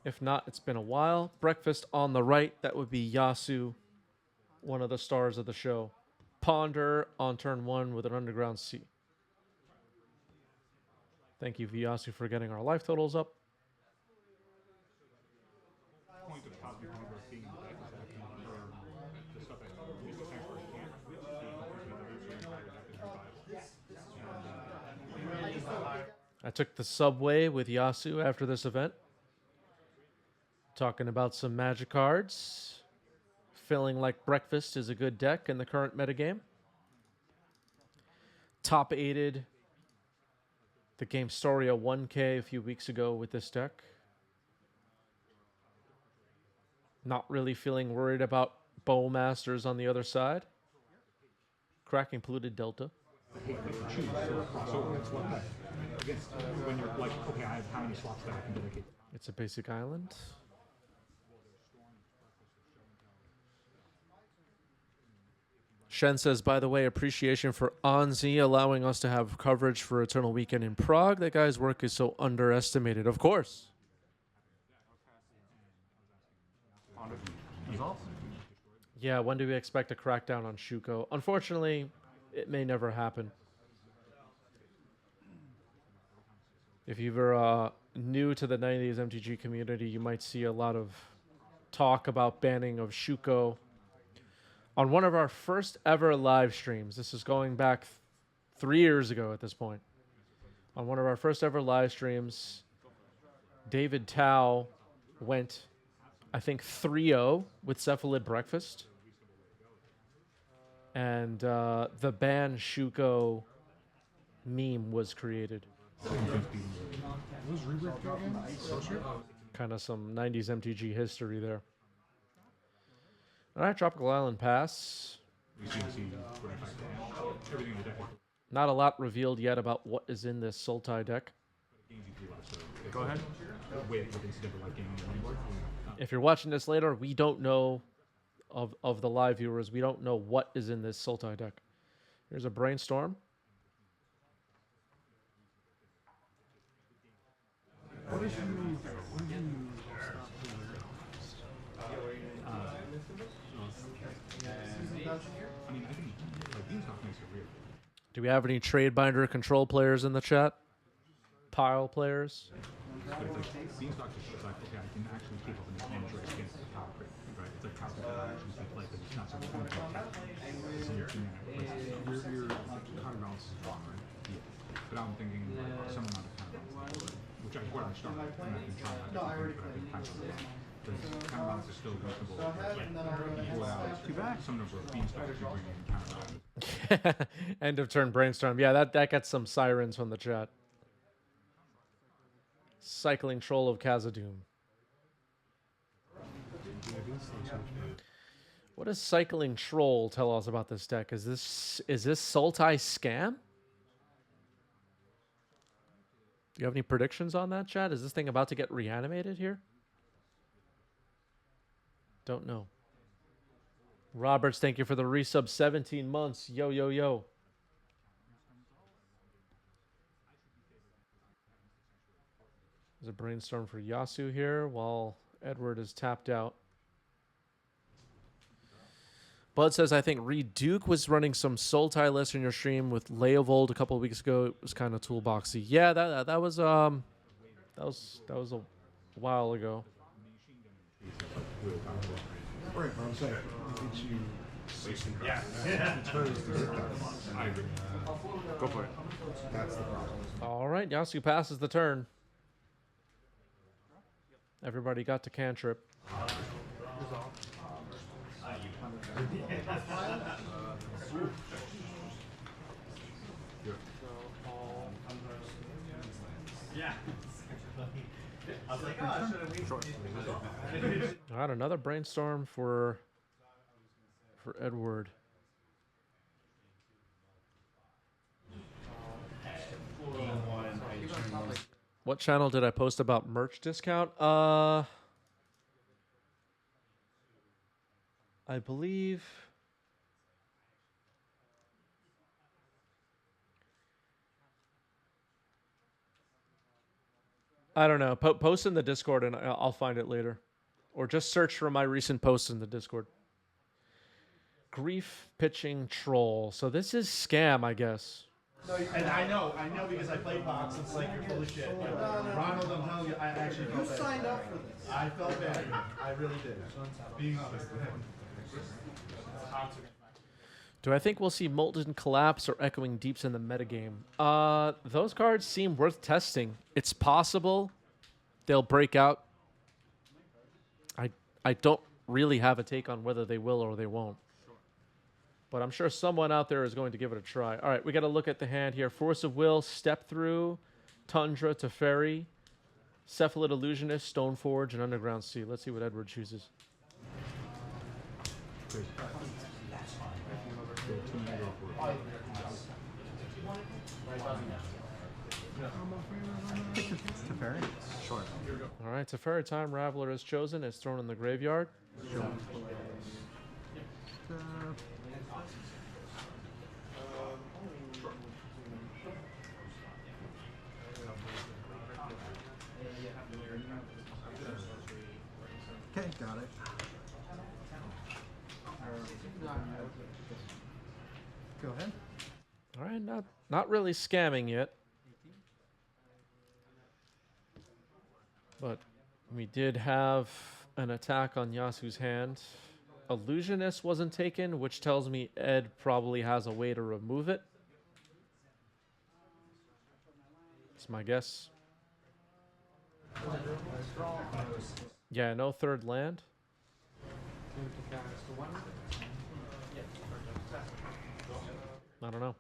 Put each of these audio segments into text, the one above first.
If not, it's been a while. Breakfast on the right, that would be Yasu, one of the stars of the show. Ponder on turn 1 with an Underground Sea. Thank you, Yasu, for getting our life totals up. Point of Cosmic Hunger being the deck is that the stuff that Mr. Sanctuary can't do the entire deck is revived. I took the subway with Yasu after this event. Talking about some magic cards. Feeling like Breakfast is a good deck in the current metagame. Top 8'd the game Storia 1K a few weeks ago with this deck. Not really feeling worried about Bowmasters on the other side. Cracking Polluted Delta. I hate that you choose for a crossover. It's what that against when you're like, okay, I have how many slots that I can dedicate. It's a basic island. Shen says, by the way, appreciation for Anzi allowing us to have coverage for Eternal Weekend in Prague. That guy's work is so underestimated. Of course. Yeah, when do we expect a crackdown on Shuko? Unfortunately, it may never happen. If you were new to the 90s MTG community, you might see a lot of talk about banning of Shuko. On one of our first ever live streams, this is going back 3 years ago at this point. On one of our first ever live streams, David Tao went, I think, 3-0 with Cephalid Breakfast. And the ban Shuko meme was created. Kind of some 90s MTG history there. All right, Tropical Island pass. Not a lot revealed yet about what is in this Sultai deck. Go ahead. If you're watching this later, we don't know, of the live viewers, we don't know what is in this Sultai deck. Here's a Brainstorm. What did you I mean, I think Beanstalk makes it weird. Do we have any trade binder control players in the chat? Pile players? But it's like Beanstalk just shows like, okay, I can actually keep up an advantage race against the power crit, right? It's like power crit that actually can play, but it's not something that can your counterbalance is wrong, right? Yeah. But I'm thinking like, some amount of counterbalance, which I what I started, and I've been trying out different things, but I've been kind of because counterbalance is still reasonable. Too bad. Some number of Beanstalks you bring in counterbalance. End of turn Brainstorm. Yeah, that gets some sirens from the chat. Cycling Troll of Khazad-dûm. What does Cycling Troll tell us about this deck? Is this Sultai scam? Do you have any predictions on that, chat? Is this thing about to get reanimated here? Don't know. Roberts, thank you for the resub. 17 months. Yo, yo, yo. There's a Brainstorm for Yasu here while Edward is tapped out. Bud says, I think Reed Duke was running some Sultai list in your stream with Leovold a couple of weeks ago. It was kind of toolboxy. Yeah, that was a while ago. Right, but I'm saying, did you... Yeah. I agree. Go for it. That's the problem. All right, Yasu passes the turn. Everybody got to cantrip. Yeah. I was like, oh, I should have waited. All right, another Brainstorm for Edward. What channel did I post about merch discount? I believe I don't know. Post in the Discord and I'll find it later. Or just search for my recent posts in the Discord. Grief pitching troll. So this is scam, I guess. And I know because I played box. It's like you're full of shit. Ronald, I'm telling you, I actually felt bad. You signed up for this. I felt bad. I really did. Being honest. Do I think we'll see Molten Collapse or Echoing Deeps in the metagame? Those cards seem worth testing. It's possible they'll break out. I don't really have a take on whether they will or they won't. But I'm sure someone out there is going to give it a try. All right, we got to look at the hand here. Force of Will, Step Through, Tundra, Teferi, Cephalid Illusionist, Stoneforge, and Underground Sea. Let's see what Edward chooses. Teferi? Sure. All right, Teferi Time Raveler is chosen. It's thrown in the graveyard. Sure. Okay, got it. Go ahead. All right, not really scamming yet. But we did have an attack on Yasu's hand. Illusionist wasn't taken, which tells me Ed probably has a way to remove it. That's my guess. Yeah, no third land. I don't know.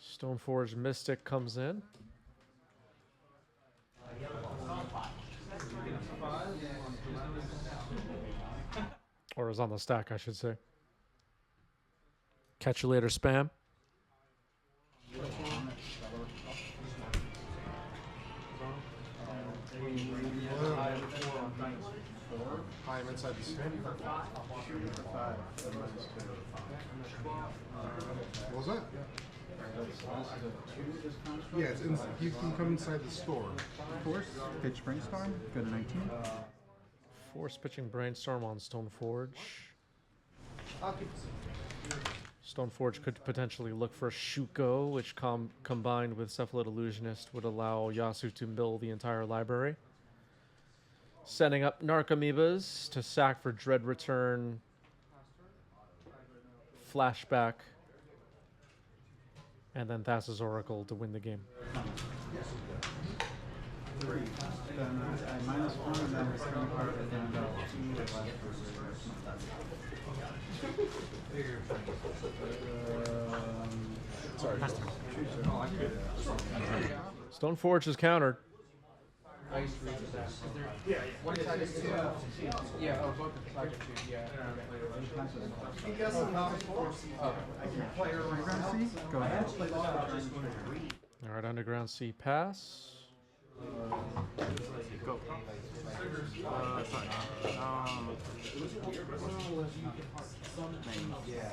Stoneforge Mystic comes in. Or is on the stack, I should say. Catch you later, spam. I'm inside the spin. What was that? Yeah, it's inside. You can come inside the store. Force, pitch brainstorm, go to 19. Force pitching Brainstorm on Stoneforge. Stoneforge could potentially look for Shuko, which combined with Cephalid Illusionist would allow Yasu to mill the entire library. Setting up Narcomoebas to sack for Dread Return, Flashback, and then Thassa's Oracle to win the game. Then I minus 1 and then second part and then 2 Sorry. Stoneforge is countered. One side is 2. Yeah, oh, both the sides are 2. Yeah. Underground Sea, go ahead. All right, Underground Sea pass. Go. Sorry.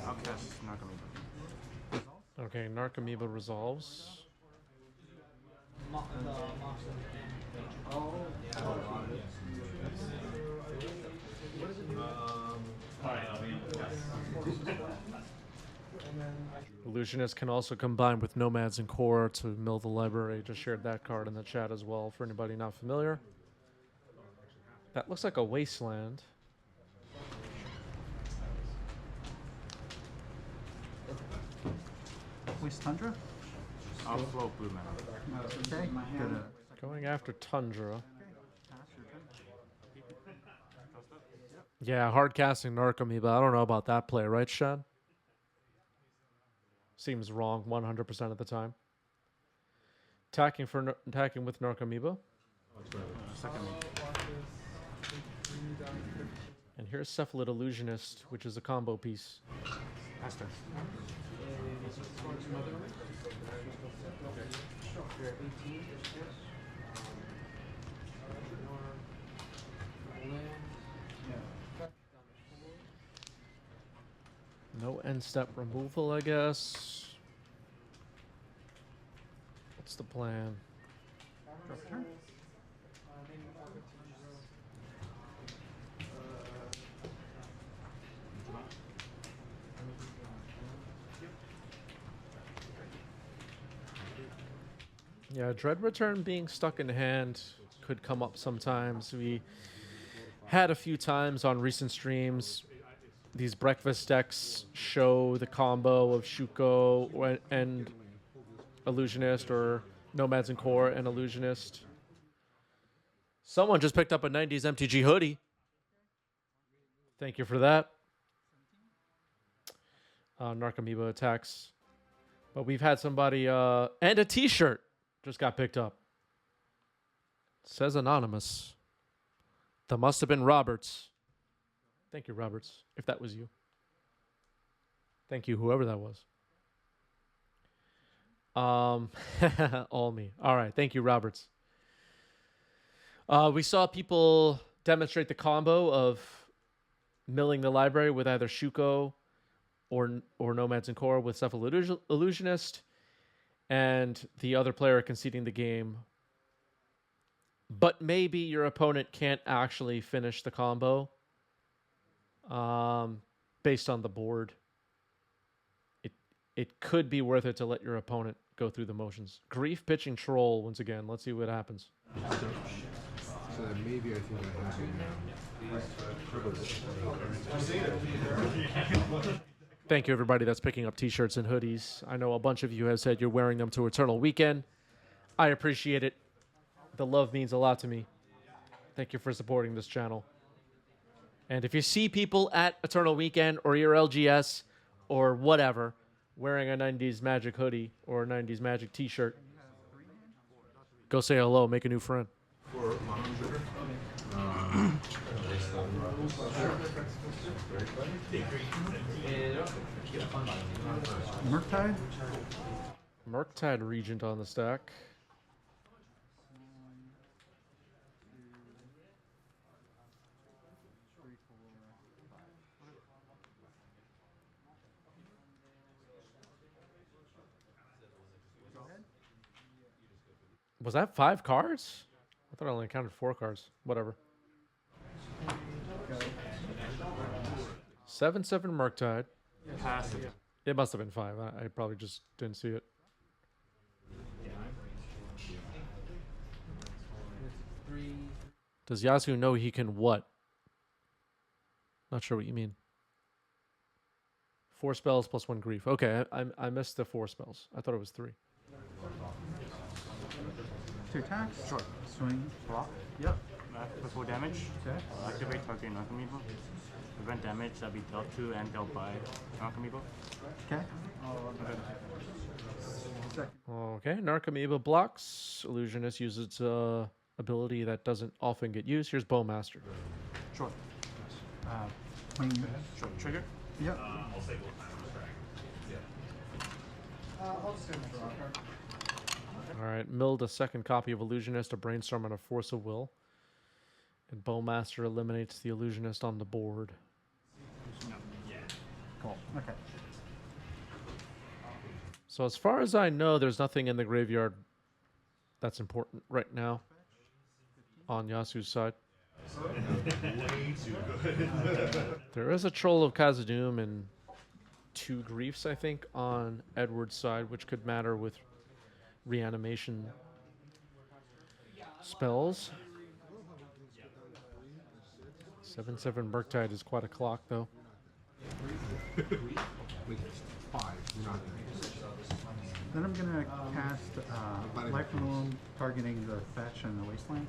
I'll cast Narcomoeba. Okay, Narcomoeba resolves. Illusionist can also combine with Nomads and Core to mill the library. Just shared that card in the chat as well for anybody not familiar. That looks like a wasteland. Waste Tundra? I'll float blue mana. Okay, go to... Going after Tundra. Yeah, hard casting Narcomoeba. I don't know about that play, right, Sean? Seems wrong 100% of the time. Attacking with Narcomoeba. Second. And here's Cephalid Illusionist, which is a combo piece. Master. You're at 18, No end step removal, I guess. What's the plan? Drop turn. Yeah, Dread Return being stuck in hand could come up sometimes. We had a few times on recent streams. These breakfast decks show the combo of Shuko and Illusionist, or Nomads and Core and Illusionist. Someone just picked up a 90s MTG hoodie. Thank you for that. Narcomoeba attacks. But we've had somebody, and a t-shirt just got picked up. Says anonymous. That must have been Roberts. Thank you, Roberts, if that was you. Thank you, whoever that was. All me. All right, thank you, Roberts. We saw people demonstrate the combo of milling the library with either Shuko or Nomads and Core with Cephalid Illusionist, and the other player conceding the game. But maybe your opponent can't actually finish the combo based on the board. It could be worth it to let your opponent go through the motions. Grief pitching Troll once again. Let's see what happens. So that maybe I think I have Thank you, everybody that's picking up t-shirts and hoodies. I know a bunch of you have said you're wearing them to Eternal Weekend. I appreciate it. The love means a lot to me. Thank you for supporting this channel. And if you see people at Eternal Weekend or your LGS or whatever wearing a 90s Magic hoodie or a 90s Magic t-shirt, go say hello, make a new friend. for mono sugar. Murktide? Murktide Regent on the stack. Was that 5 cards? I thought I only counted 4 cards. Whatever. 7/7 Murktide. Passive. It must have been 5. I probably just didn't see it. Does Yasu know he can what? Not sure what you mean. 4 spells plus 1 grief. Okay, I missed the 4 spells. I thought it was 3. 2 attacks? Sure. Swing. Block. Yep. Before damage. Okay. Activate target Narcomoeba. Prevent damage that be dealt to and dealt by Narcomoeba. Okay. Okay, Narcomoeba blocks. Illusionist uses its ability that doesn't often get used. Here's Bowmaster. Sure. Swing. Sure. Trigger. Yep. All right, milled a second copy of Illusionist, a Brainstorm, and a Force of Will. And Bowmaster eliminates the Illusionist on the board. Cool. Okay. So as far as I know, there's nothing in the graveyard that's important right now on Yasu's side. Way too good. There is a Troll of Khazad-dûm and 2 Griefs, I think, on Edward's side, which could matter with reanimation spells. 7/7 Murktide is quite a clock, though. Wait, 5. You're not there. Then I'm gonna cast Life from the Womb, targeting the Fetch and the Wasteland.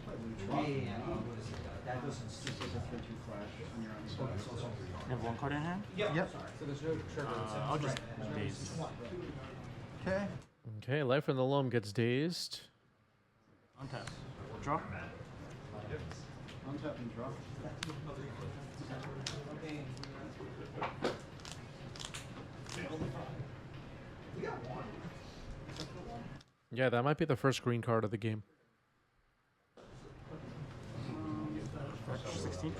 That doesn't specifically to flash on your own. You have 1 card in hand? Yep. So there's no trigger. I'll just daze. Okay. Okay, Life from the Loam gets dazed. Untap. Draw. Untap and draw. Yeah, that might be the first green card of the game. 16.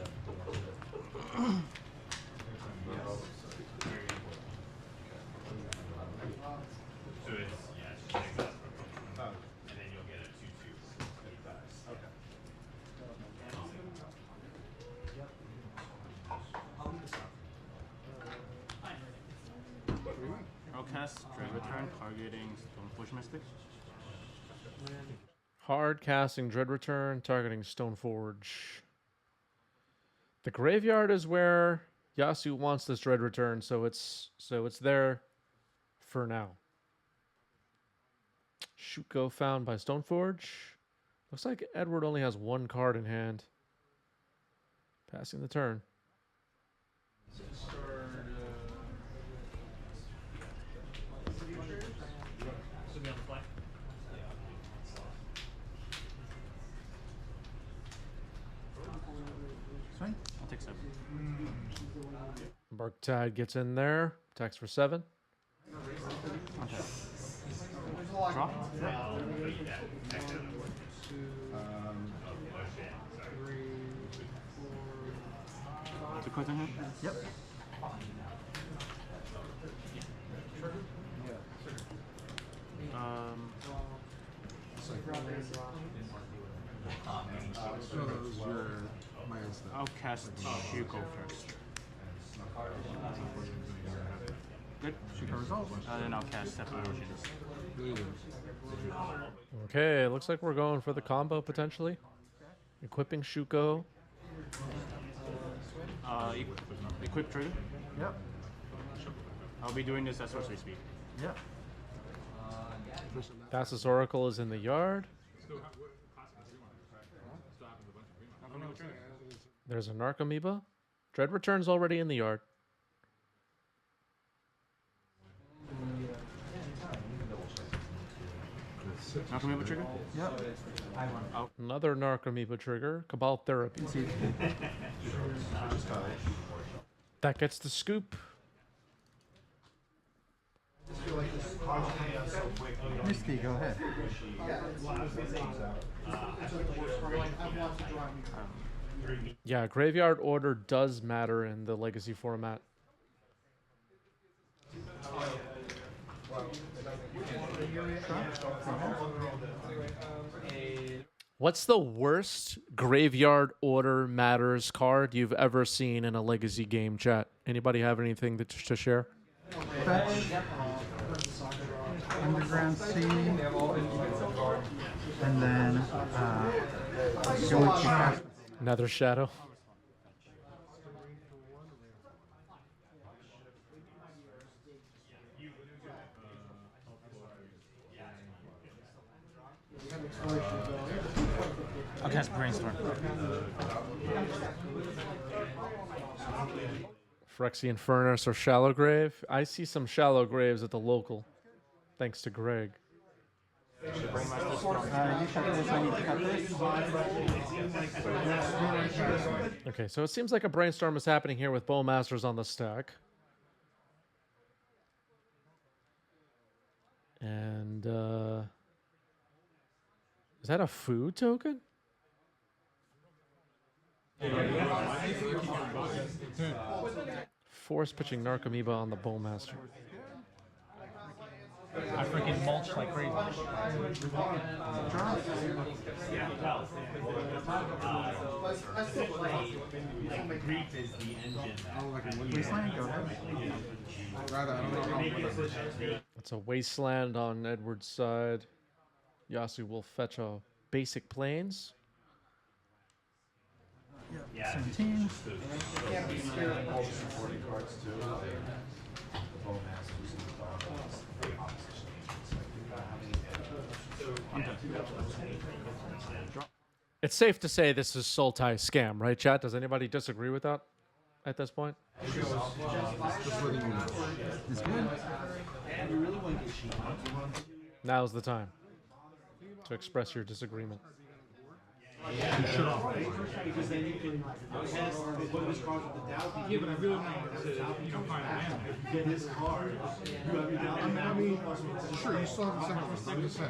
I'll cast Dread Return targeting Stoneforge Mystic. Hard casting Dread Return, targeting Stoneforge. The graveyard is where Yasu wants this Dread Return, so it's there for now. Shuko found by Stoneforge. Looks like Edward only has one card in hand. Passing the turn. Swing. I'll take 7. Barktide gets in there. Attacks for 7. Okay. Draw. Two cards in hand. Yep. So that was your minus that. I'll cast Shuko first. Good. Shuko resolve. Then I'll cast Cephalid. Really good. Okay, looks like we're going for the combo potentially. Equipping Shuko. Equip trigger. Yep. I'll be doing this at sorcery speed. Yep. Thassa's Oracle is in the yard. There's a Narcomoeba. Dread Return's already in the yard. Narcomoeba trigger. Yep. Another Narcomoeba trigger. Cabal Therapy. That gets the scoop. Misty, go ahead. Yeah, Graveyard Order does matter in the Legacy format. What's the worst Graveyard Order matters card you've ever seen in a Legacy game, chat? Anybody have anything to share? Fetch. Underground Sea. And then go with cast. Nether Shadow. I'll cast Brainstorm. Phyrexian Furnace or Shallow Grave. I see some Shallow Graves at the local, thanks to Greg. You shut this, I need to cut this. Okay, so it seems like a brainstorm is happening here with Bowmasters on the stack. And, is that a food token? Force pitching Narcomoeba on the Bowmaster. I freaking mulch like crazy. Grief is the engine. Wasteland, go ahead. Rather, I don't know. It's a Wasteland on Edward's side. Yasu will fetch a basic plains. Yep. 17. It's safe to say this is Sultai scam, right, chat? Does anybody disagree with that at this point? Just letting you know. Is good. Now's the time to express your disagreement. You should already. Because then you can test what this card with the Dow. Yeah, but I really want to, find a land. If you get his card, you have your Dow. I mean, sure, you still have the second thing to say.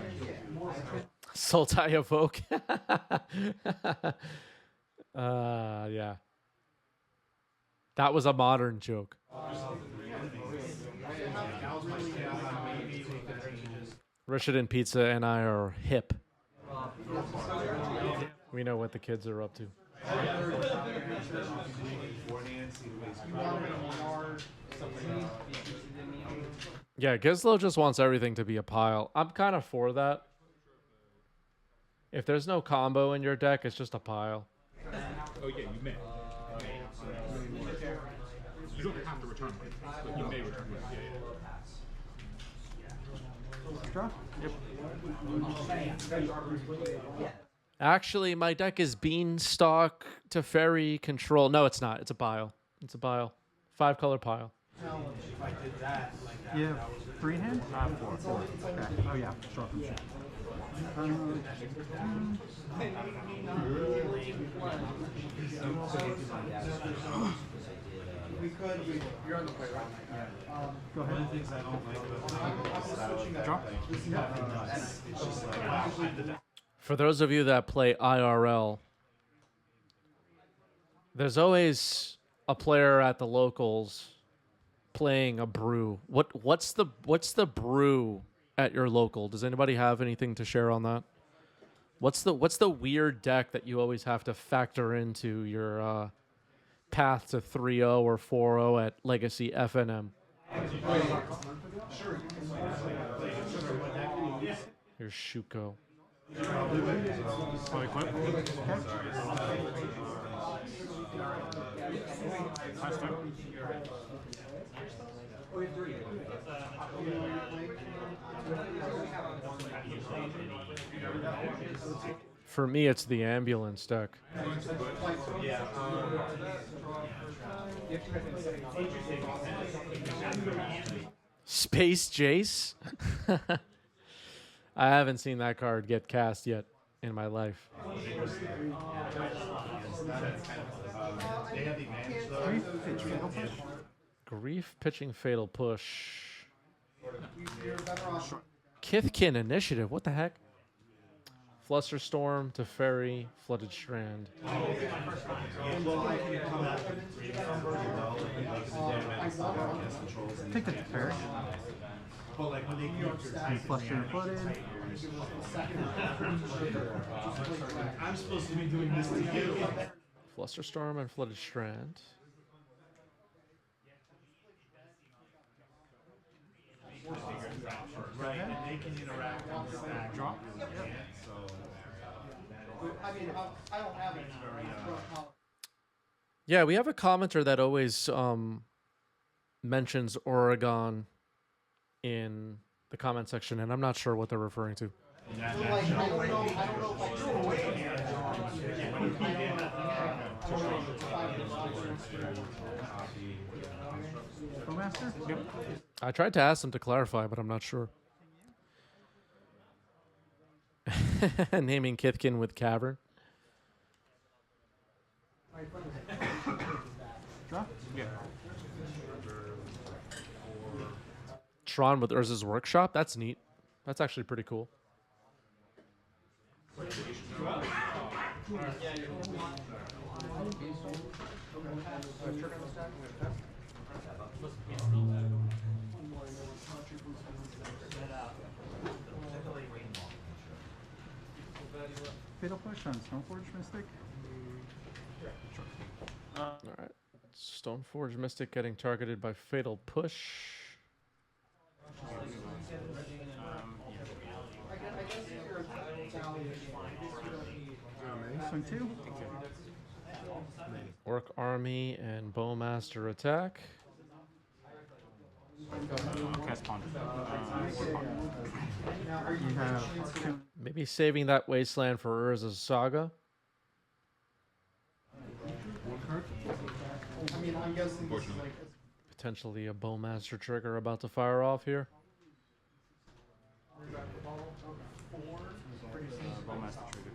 Sultai evoke. Yeah. That was a modern joke. Richard and Pizza and I are hip. We know what the kids are up to. Yeah, Gizlo just wants everything to be a pile. I'm kind of for that. If there's no combo in your deck, it's just a pile. Oh yeah, you may. You don't have to return money, but you may return money. Draw. Actually, my deck is Beanstalk, Teferi, Control. No, it's not. It's a pile. It's a pile. 5-color pile. You have 3 hands? 4. Okay. Oh yeah, draw from shit. You're on the play, right? Go ahead. Draw. For those of you that play IRL, there's always a player at the locals playing a brew. What's the brew at your local? Does anybody have anything to share on that? What's the weird deck that you always have to factor into your path to 3-0 or 4-0 at Legacy FNM? Here's Shuko. Fully equipped. Pass turn. For me, it's the ambulance deck. Space Jace? I haven't seen that card get cast yet in my life. They have the advantage though. Grief pitching fatal push. Kithkin initiative. What the heck? Flusterstorm, Teferi, Flooded Strand. Take the fair. But like when they Fluster and flooded. I'm supposed to be doing this to you. Flusterstorm and Flooded Strand. Right, and they can interact on the stack. Draw. I mean, I don't have it. Yeah, we have a commenter that always mentions Oregon in the comment section, and I'm not sure what they're referring to. I don't know if I threw away. Master? Yep. I tried to ask them to clarify, but I'm not sure. Naming Kithkin with Cavern. Draw? Yeah. Tron with Urza's Workshop. That's neat. That's actually pretty cool. Fatal push on Stoneforge Mystic. All right. Stoneforge Mystic getting targeted by Fatal Push. Swing 2. Orc Army and Bowmaster attack. Cast Ponder. You have 2. Maybe saving that Wasteland for Urza's Saga. I mean, I'm guessing this is like. Potentially a Bowmaster trigger about to fire off here. Bowmaster trigger.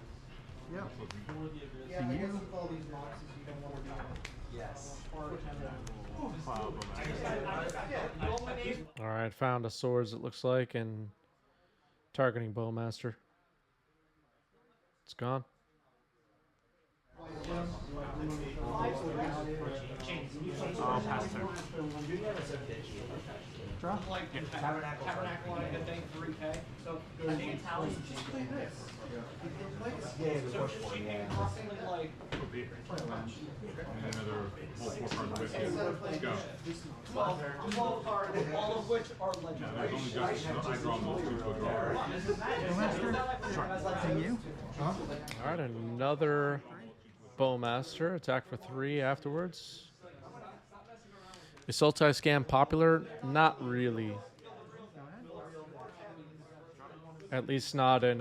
Yep. go. Yeah, And I you? guess with all these boxes, you don't want to be in. Yes. All right, found a swords, it looks like, and targeting bowmaster. It's gone. I'll pass turn. Draw. Tabernacle I think 3K. So I think Italian just play this. So she can possibly like And another whole 4 cards with you. Let's go. 12 cards, all of which are legendary. There's only just I draw multiple draw. Bowmaster. And you? All right, another bowmaster. Attack for 3 afterwards. Is Sultai scam popular? Not really. At least not in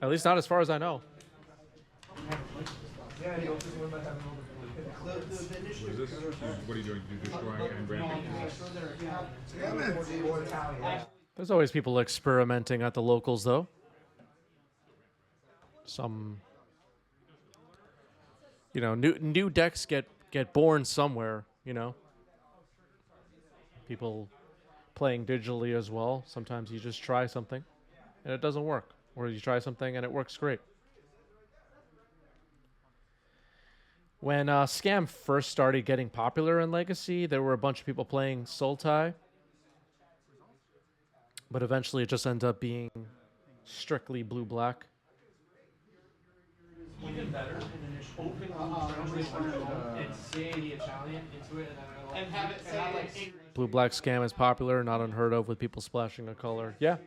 at least not as far as I know. What is this? What are you doing? You destroying and granting? There's always people experimenting at the locals, though. Some, you know, new decks get born somewhere. You know, people playing digitally as well. Sometimes you just try something and it doesn't work, or you try something and it works great. When Scam first started getting popular in Legacy, there were a bunch of people playing Sultai. But eventually it just ended up being strictly blue-black. Even better, open and say the Italian into it, and have it say like Blue-black Scam is popular, not unheard of with people splashing a color. Yeah,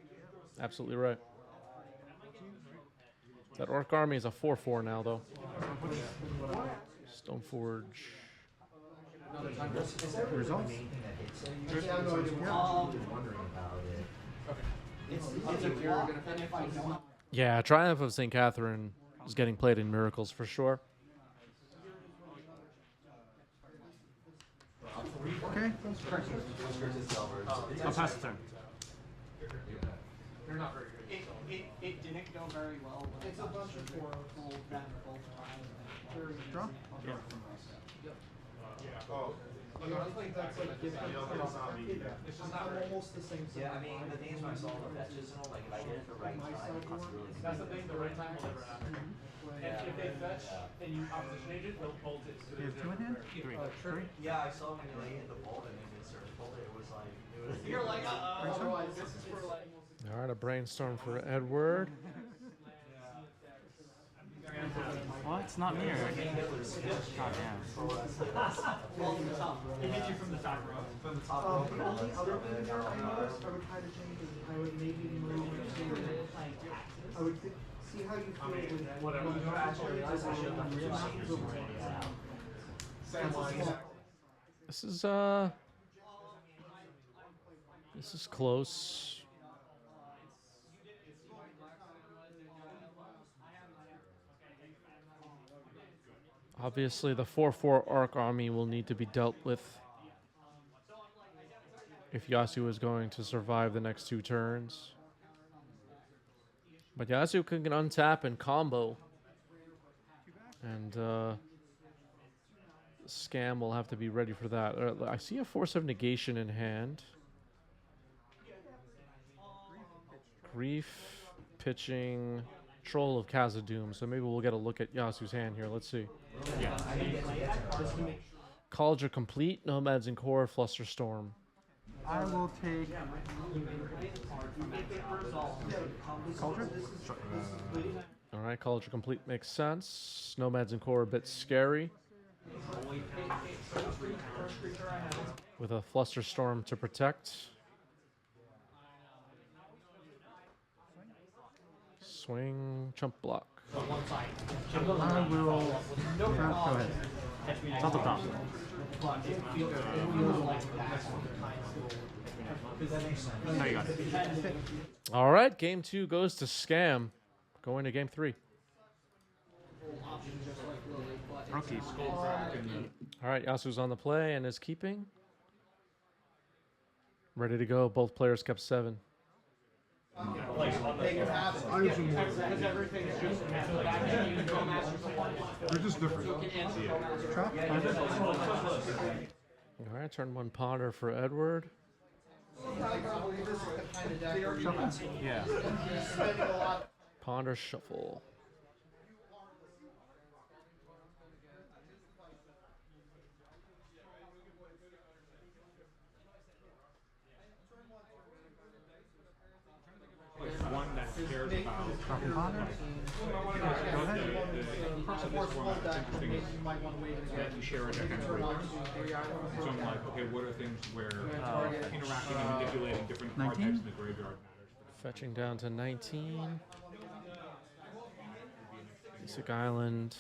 absolutely right. That Orc army is a 4/4 now, though. Stoneforge. Results? Yeah, Triumph of St. Catherine is getting played in Miracles for sure. Okay. I'll pass the turn. they're not very good. It didn't go very well. It's a bunch of 4 gold that both times. Draw. I don't think that's like different. It's just not almost the same. Yeah, I mean, the thing is when I saw the fetches and all, like, if I did it the right time, it costs really That's the thing, the right time will never happen. And if they fetch and you opposition agent, they'll bolt it. You have 2 in hand? 3. Yeah, I saw when they hit the vault and then insert vault, it was like, You're like, otherwise this is for like. All right, a brainstorm for Edward. Well, it's not near. God damn. Well, from the top. It hits you from the top row. From the top row. The only other thing there I noticed I would try to change is I would maybe move to, I would see how you feel with Whatever. you actually realize I should have This is close. Obviously, the 4/4 Arc army will need to be dealt with if Yasu is going to survive the next 2 turns. But Yasu can untap and combo. And Scam will have to be ready for that. I see a Force of Negation in hand. Grief, pitching, Troll of Khazad-dûm. So maybe we'll get a look at Yasu's hand here. Let's see. Yeah. College of Complete, Nomads and Core, Flusterstorm. I will take Culture. All right, College of Complete makes sense. Nomads and Core a bit scary. With a Flusterstorm to protect. Swing, chump block. I will. Go ahead. It's not the top. No, you got it. All right, game 2 goes to Scam. Going to game 3. Rookie. All right, Yasu's on the play and is keeping. Ready to go. Both players kept 7. They can have it. I have some more. Because everything is just back and you control masters of one. They're just different. Drop. All right, turn 1 ponder for Edward. Yeah. Ponder shuffle. One that cares about Drop and ponder. Go ahead. the crux of this format that's interesting is that you share a deck entry. So I'm like, okay, what are things where interacting and manipulating different card 19? types in the graveyard matters? Fetching down to 19. Basic Island.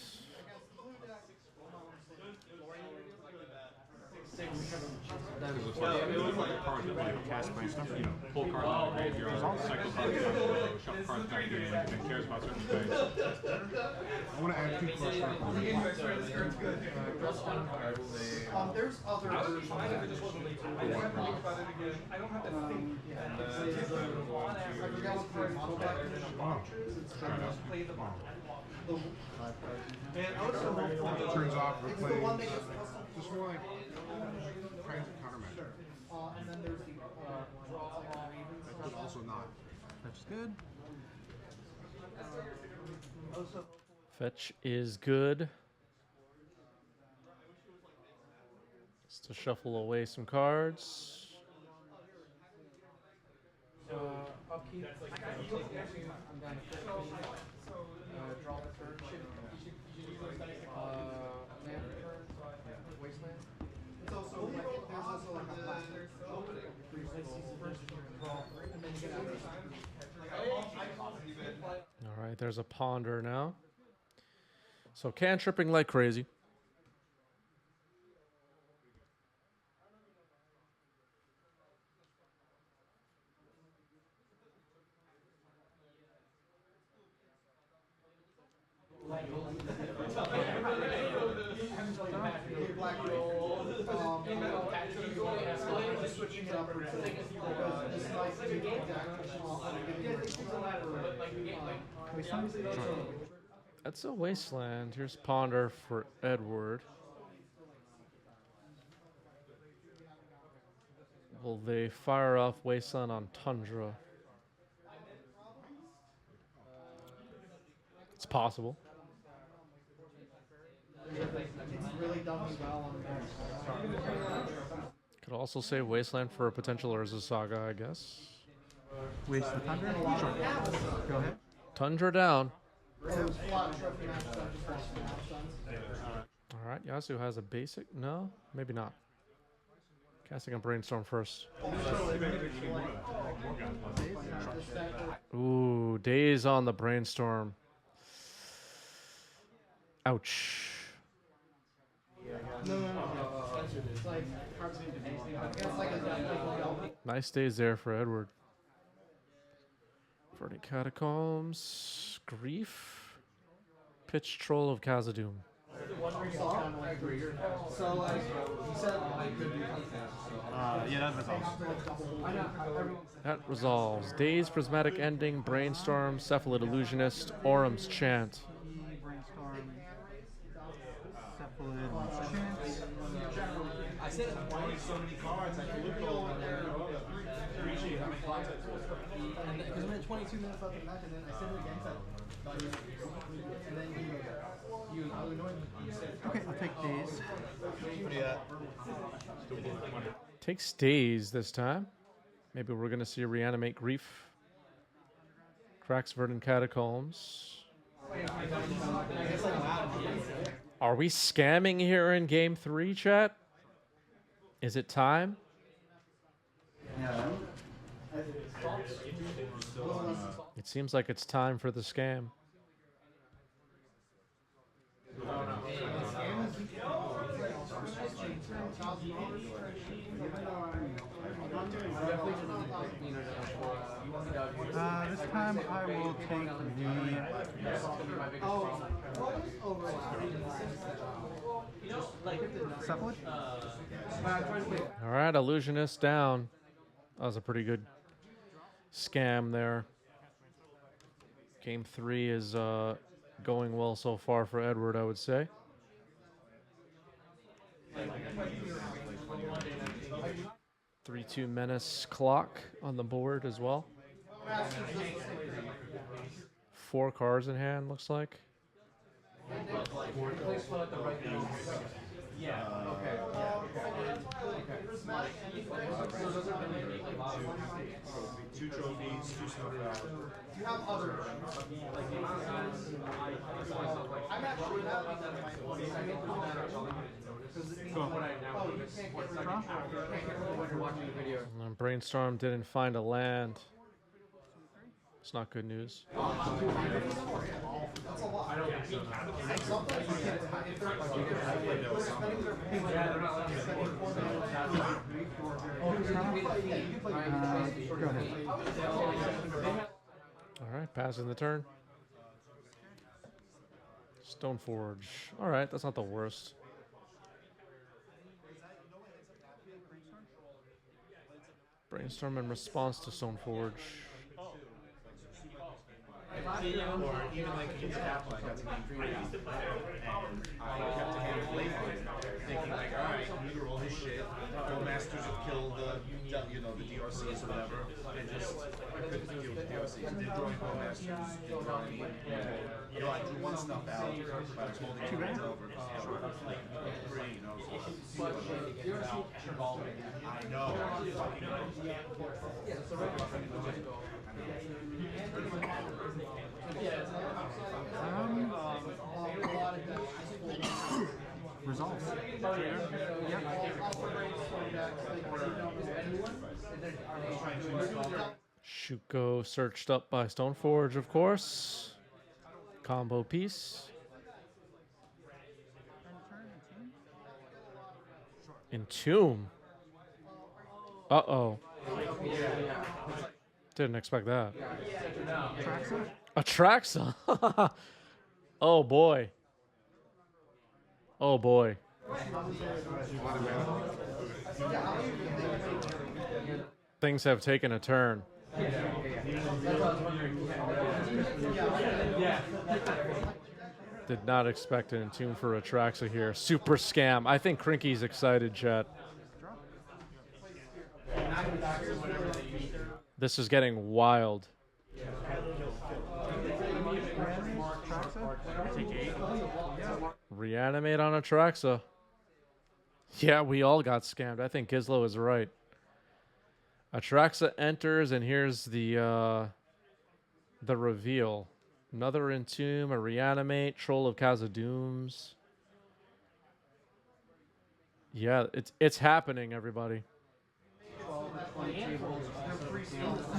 Because it's like, cards that like cast brainstorm, you know, pull cards out of the graveyard, cycle cards down below, shuffle cards back in, and then cares about certain things. I want to add 2 plus that one. There's other versions. Turns off, we're playing just more like kinds of counter magic. And then there's the But also not. That's good. Fetch is good. Just to shuffle away some cards. Upkeep. I'm down to 15. Draw the third. Land return. Wasteland. It's also like there's also like a blaster. And then you get out of All right, there's a ponder now. So cantripping like crazy. switching it up for because this might be That's a wasteland. Here's ponder for Edward. Will they fire off wasteland on tundra? It's possible. Could also say wasteland for a potential Urza Saga, I guess. Waste the thunder? Go ahead. Tundra down. Alright, Yasu has a basic? No? Maybe not. Casting a brainstorm first. Ooh, days on the brainstorm. Ouch. Nice days there for Edward. Verdant Catacombs. Grief. Pitch Troll of Khazad-dûm. Yeah, that resolves. That resolves. Days, Prismatic Ending, Brainstorm, Cephalid Illusionist, Orum's Chant. Brainstorm. Cephalid chance. I said it twice, so many cards. I can look it over there. Appreciate how many cards I pulled. Because we had 22 minutes left in the match, and then I said it again. And then you annoyed me. Okay, I'll take these. Takes days this time. Maybe we're going to see a Reanimate Grief. Cracks Verdant Catacombs. Are we scamming here in Game 3, chat? Is it time? It seems like it's time for the scam. This time I will take the Cephalid. All right, Illusionist down. That was a pretty good scam there. Game 3 is going well so far for Edward, I would say. "3-2 Menace" clock on the board as well. 4 cards in hand, looks like. Two trophies, 2 stuff out. You have other I'm actually not And Brainstorm didn't find a land. It's not good news. That's a lot. I don't think so. Sometimes you get if they're spending their All right, passing the turn. Stoneforge. All right, that's not the worst. Brainstorm in response to Stoneforge. Or even like in Apple, I got to game 3 and I kept a hand of late thinking like, alright, you roll his shit, go masters have killed the the DRCs or whatever, and just I couldn't deal with the DRCs. They're drawing go masters, I drew 1 stuff out, but I was holding 2 hands over. I know. Results. Shuko searched up by Stoneforge, of course. Combo piece. Entomb. Uh-oh. Didn't expect that. Atraxa? Oh, boy. Oh, boy. Things have taken a turn. Did not expect an Entomb for Atraxa here. Super scam. I think Crinky's excited, chat. This is getting wild. Reanimate on Atraxa. Yeah, we all got scammed. I think Gizlo is right. Atraxa enters, and here's the reveal. Another Entomb, a Reanimate, Troll of Khazad-dûms. Yeah, it's happening, everybody.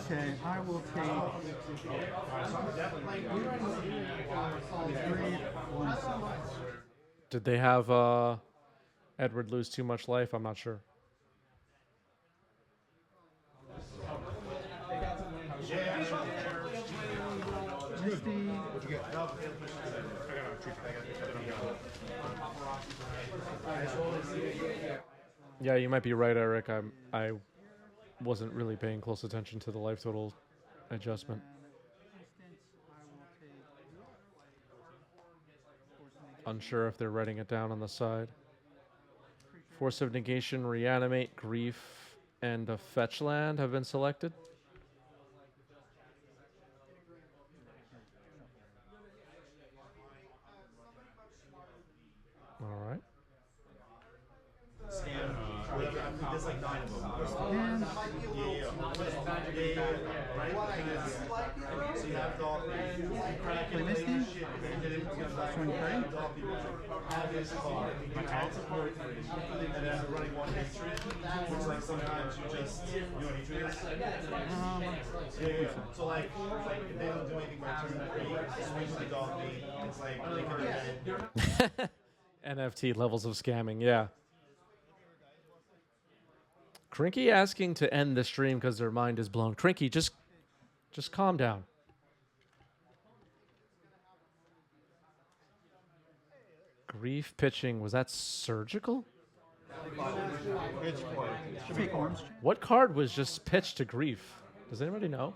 Okay, I will take 3-1. Did they have Edward lose too much life? I'm not sure. Yeah, you might be right, Eric. I wasn't really paying close attention to the life total adjustment. Unsure if they're writing it down on the side. Force of Negation, Reanimate, Grief, and a Fetch Land have been selected. All right. There's like 9 of them. So you have dog Play Misty. Swing 3. have his card. And then running 1 hatred, which like sometimes you just hatred is. So like if they don't do anything by turn 3, swing to the dog beat. It's like they can NFT levels of scamming, yeah. Crinky asking to end the stream because their mind is blown. Crinky, just calm down. Grief pitching, was that surgical? What card was just pitched to Grief? Does anybody know?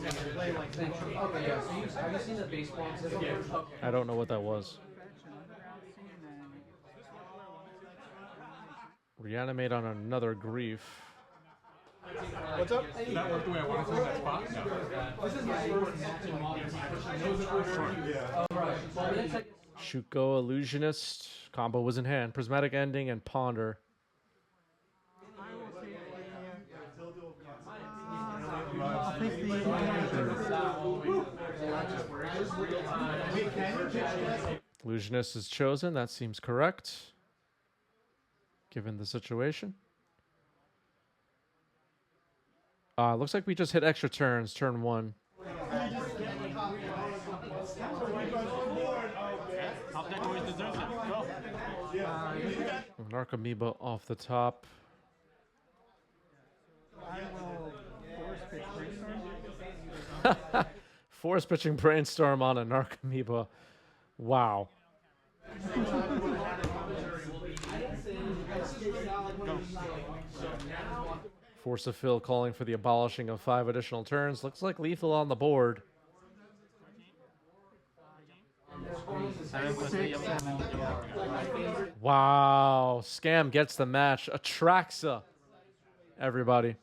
Play like that. Okay, yeah. So have you seen the baseball exhibit? Okay. I don't know what that was. Reanimate on another grief. What's up? Did that work the way I wanted to in that spot? No. This is my first Shuko Illusionist. Combo was in hand. Prismatic Ending and Ponder. I'll take the Illusionist is chosen. That seems correct, given the situation. Looks like we just hit extra turns, turn 1. Top deck always deserves it. Go. Narc Amoeba off the top. I will force pitch brainstorm. Force pitching Brainstorm on a Narc Amoeba. Wow. Force of Fill calling for the abolishing of 5 additional turns. Looks like lethal on the board. 6, 7. Wow. Scam gets the match. Atraxa. Everybody.